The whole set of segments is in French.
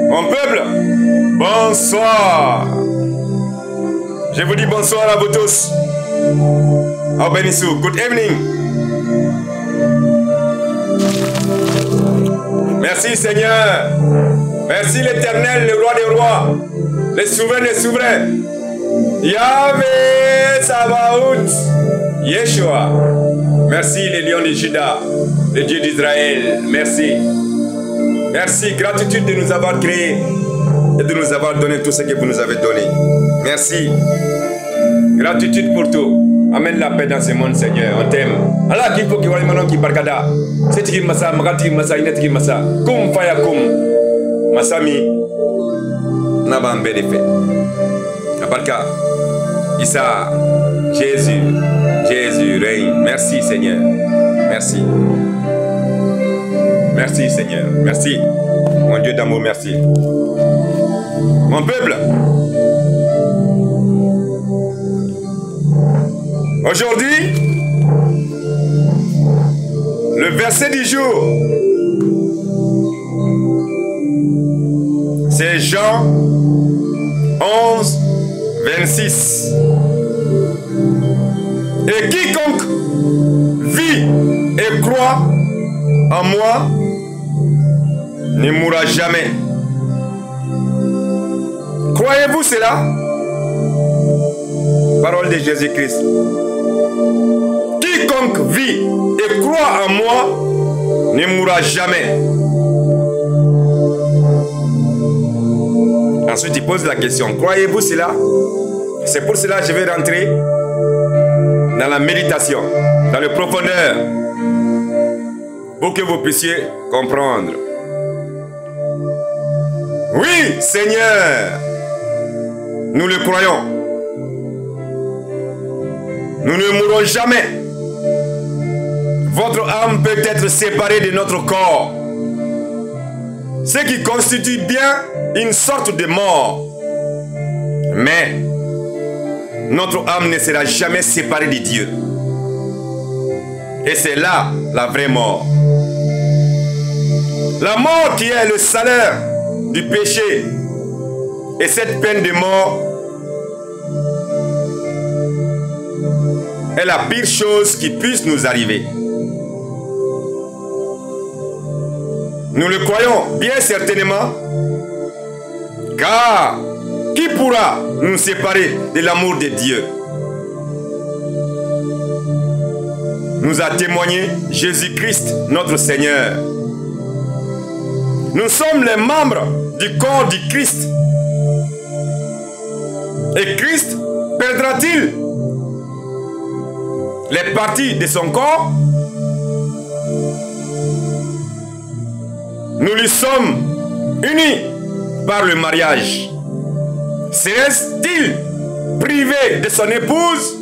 Mon peuple, bonsoir. Je vous dis bonsoir à vous tous. Au Benissou, good evening. Merci Seigneur. Merci l'Éternel, le roi des rois, le souverain des souverains. Yahvé Sabaoth, Yeshua. Merci les lions de Juda, le Dieu d'Israël. Merci. Merci, gratitude de nous avoir créés et de nous avoir donné tout ce que vous nous avez donné. Merci. Gratitude pour tout. Amène la paix dans ce monde, Seigneur. On t'aime. Allah qui faut qu'il y ait un qui barkada. C'est qui massa, magati massa, ineti massa. Kum faya kum. Masami. Naba mbé de fait. Abarka. Issa. Jésus. Jésus règne. Merci, Seigneur. Merci. Merci Seigneur, merci. Mon Dieu d'amour, merci. Mon peuple, aujourd'hui, le verset du jour, c'est Jean 11, 26. Et quiconque vit et croit en moi ne mourra jamais. Croyez-vous cela? Parole de Jésus-Christ. Quiconque vit et croit en moi ne mourra jamais. Ensuite, il pose la question. Croyez-vous cela? C'est pour cela que je vais rentrer dans la méditation, dans le profondeur, pour que vous puissiez comprendre. Oui, Seigneur, nous le croyons. Nous ne mourrons jamais. Votre âme peut être séparée de notre corps, ce qui constitue bien une sorte de mort. Mais notre âme ne sera jamais séparée de Dieu. Et c'est là la vraie mort. La mort qui est le salaire du péché. Et cette peine de mort est la pire chose qui puisse nous arriver. Nous le croyons bien certainement, car qui pourra nous séparer de l'amour de Dieu? Nous a témoigné Jésus-Christ, notre Seigneur. Nous sommes les membres du corps du Christ. Et Christ perdra-t-il les parties de son corps? Nous lui sommes unis par le mariage. Serait-il privé de son épouse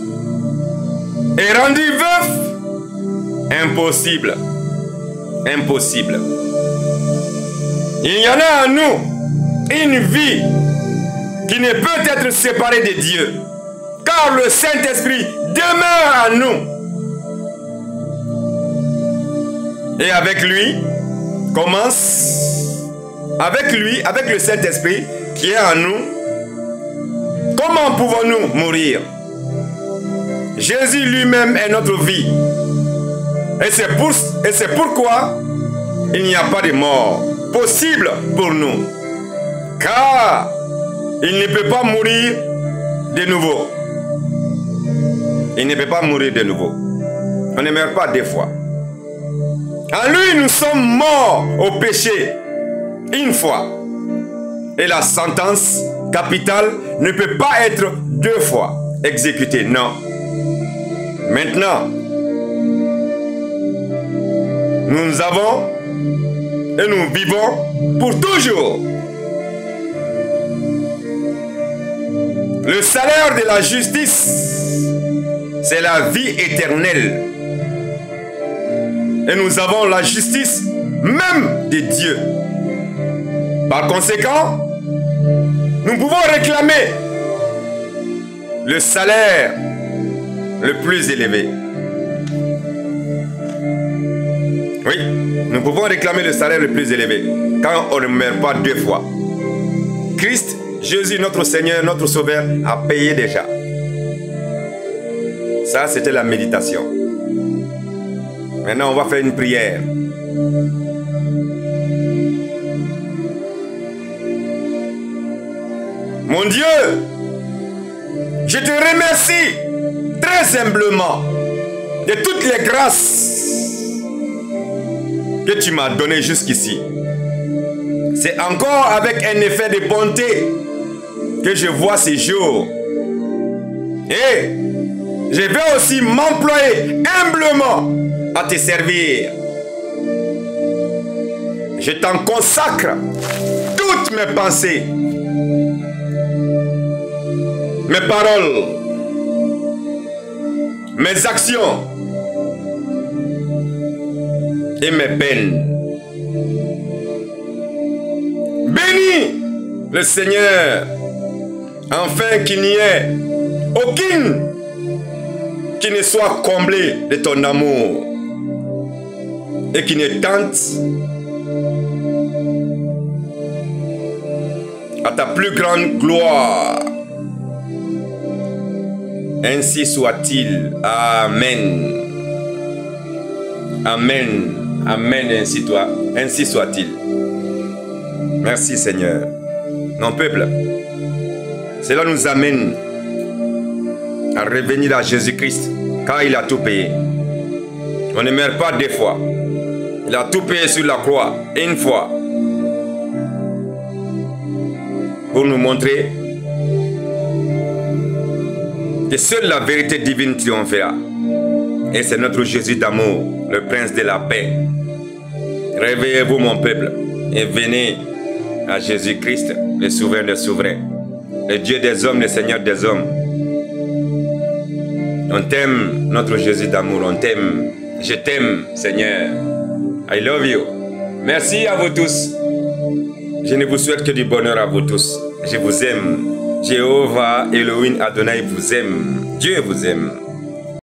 et rendu veuf? Impossible. Impossible. Il y en a en nous une vie qui ne peut être séparée de Dieu, car le Saint-Esprit demeure en nous. Et avec lui, avec le Saint-Esprit qui est en nous, comment pouvons-nous mourir? Jésus lui-même est notre vie. Et c'est pourquoi il n'y a pas de mort possible pour nous. Car il ne peut pas mourir de nouveau. Il ne peut pas mourir de nouveau. On ne meurt pas deux fois. En lui, nous sommes morts au péché une fois. Et la sentence capitale ne peut pas être deux fois exécutée. Non. Maintenant, nous avons et nous vivons pour toujours. Le salaire de la justice, c'est la vie éternelle. Et nous avons la justice même de Dieu. Par conséquent, nous pouvons réclamer le salaire le plus élevé. Oui, nous pouvons réclamer le salaire le plus élevé quand on ne meurt pas deux fois. Jésus-Christ, Jésus notre Seigneur, notre Sauveur, a payé déjà. Ça, c'était la méditation. Maintenant, on va faire une prière. Mon Dieu, je te remercie très humblement de toutes les grâces que tu m'as données jusqu'ici. C'est encore avec un effet de bonté que je vois ces jours. Et je vais aussi m'employer humblement à te servir. Je t'en consacre toutes mes pensées, mes paroles, mes actions et mes peines. Bénis le Seigneur, afin qu'il n'y ait aucune qui ne soit comblée de ton amour et qui ne tente à ta plus grande gloire. Ainsi soit-il. Amen. Amen. Amen. Ainsi soit-il. Merci Seigneur. Mon peuple, cela nous amène à revenir à Jésus-Christ, car il a tout payé. On ne meurt pas deux fois. Il a tout payé sur la croix, une fois, pour nous montrer que seule la vérité divine triomphera. Et c'est notre Jésus d'amour, le prince de la paix. Réveillez-vous mon peuple et venez à Jésus-Christ, le souverain des souverains, le Dieu des hommes, le Seigneur des hommes. On t'aime, notre Jésus d'amour, on t'aime. Je t'aime, Seigneur. I love you. Merci à vous tous. Je ne vous souhaite que du bonheur à vous tous. Je vous aime. Jéhovah, Elohim, Adonai vous aime. Dieu vous aime.